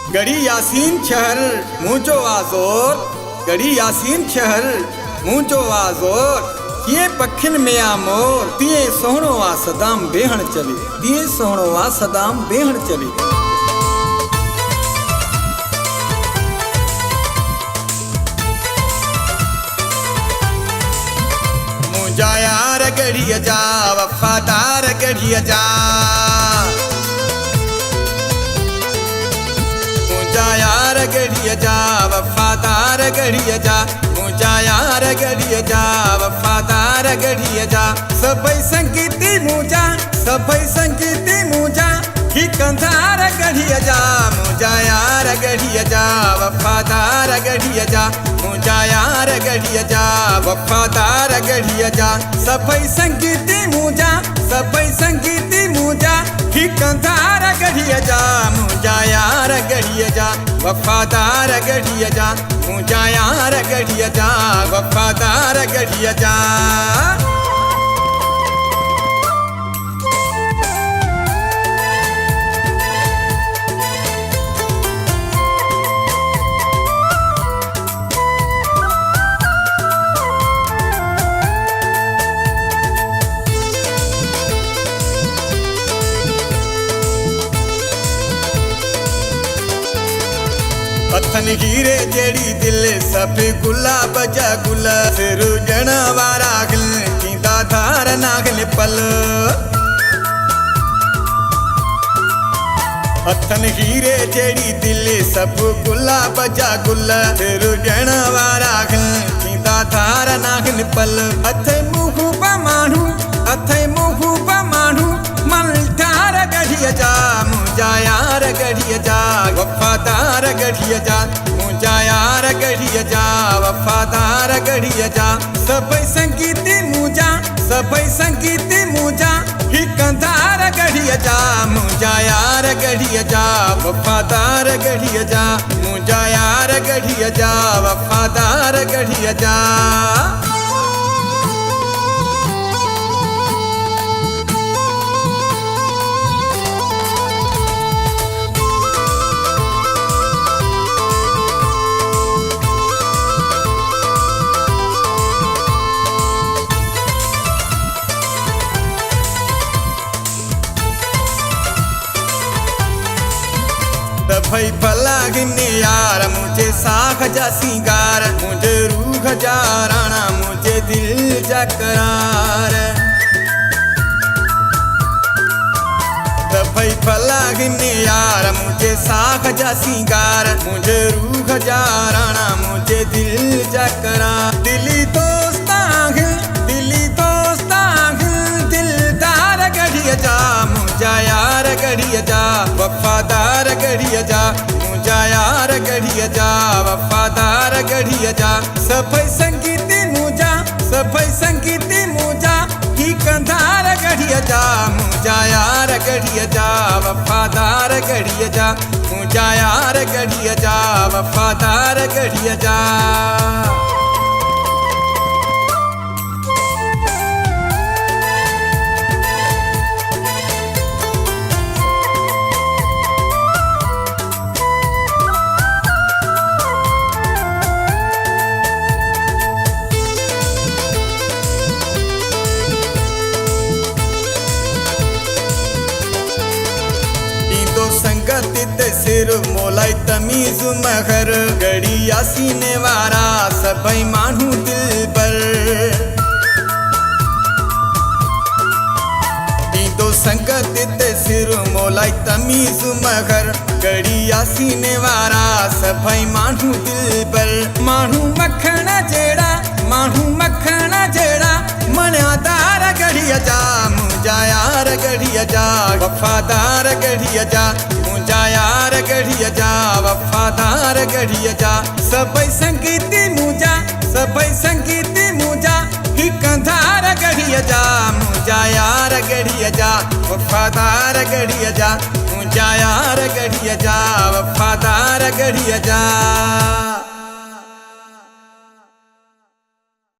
गढ़ी यासीन शहर मुझो आज़ोर, गढ़ी यासीन शहर मुझो आज़ोर। ये पखिन में आ मोर तिए सोहणो आ सदाम बेहण चली, तिए सोहणो आ सदाम बेहण चली। मुझा यार गढ़िया जा वफादार गढ़िया जा, मुझा यार गढ़िया जा वफादार गढ़िया जा, मुझा यार गढ़िया जा वफादार गढ़िया जा। सभई संगीती मुझा, सभई संगीती मुझा ठिकंदार गढ़िया जा, मुझा यार गढ़िया जा वफादार गढ़िया जा, मुझा यार गढ़िया जा वफादार गढ़िया जा। सभई संगीती मुझा, सभई संगीती मुझा ठिकंदार गढ़िया जा, मुझा यार गढ़िया जा वफादार गढ़िया जा, मुझा यार गढ़िया जा वफादार गढ़िया जा। हथन हीरे जेड़ी दिल सब गुलाब जा गुल, सिर जण वारा गल थींदा धार नागल पल। हथन हीरे जेड़ी दिल सब गुलाब जा गुल, सिर जण वारा गल थींदा धार नागल पल। अथे मुँह पा माण्हू, अथे मुँह पा माण्हू मलदार गढ़िया जा, मुझा यार गढ़िया जा वफादार गढ़िया जा, मुझा यार गढ़िया जा वफादार गढ़िया जा। सभई संगीती मुझा, सभई संगीती मुझा ठिकंदार गढ़िया जा, मुझा यार गढ़िया जा वफादार गढ़िया जा, मुझा यार गढ़िया जा वफादार गढ़िया जा। सभई भला गिने यार मुझे साख जा सिंगार, मुझे रूह जा राणा मुझे दिल जा करार। सभई भला गिने यार मुझे साख जा सिंगार, मुझे रूह जा राणा मुझे दिल जा करार। दिली दोस्तां दिली दोस्तां दिलदार गढ़िया जा, मुझा यार गढ़िया जा वफादार गढ़िया जा, मुझा यार गढ़िया जा वफादार गढ़िया जा। सभई संगीती मुझा, सभई संगीती मुझा ठिकंदार गढ़िया जा, मुझा यार गढ़िया जा वफादार गढ़िया जा, मुझा यार गढ़िया जा वफादार गढ़िया जा। संगत सिर मोलाई तमीज मगर, गढ़ी यासीन वारा सभई माण्हू दिल पर। दो संगत सिर मोलाई तमीज मगर, गढ़ी यासीन वारा सभई माण्हू दिल पर। माण्हू मखण जेड़ा, माण्हू मखण जेड़ा मणियादार गढ़िया जा, मुझा यार गढ़िया जा वफादार गढ़िया जा, मुझा यार गढ़िया जा वफादार गढ़िया जा। सभई संगीती मुझा, सभई संगीती मुझा ठिकंदार गढ़िया जा, मुझा यार गढ़िया जा वफादार गढ़िया जा, मुझा यार गढ़िया जा वफादार गढ़िया जा।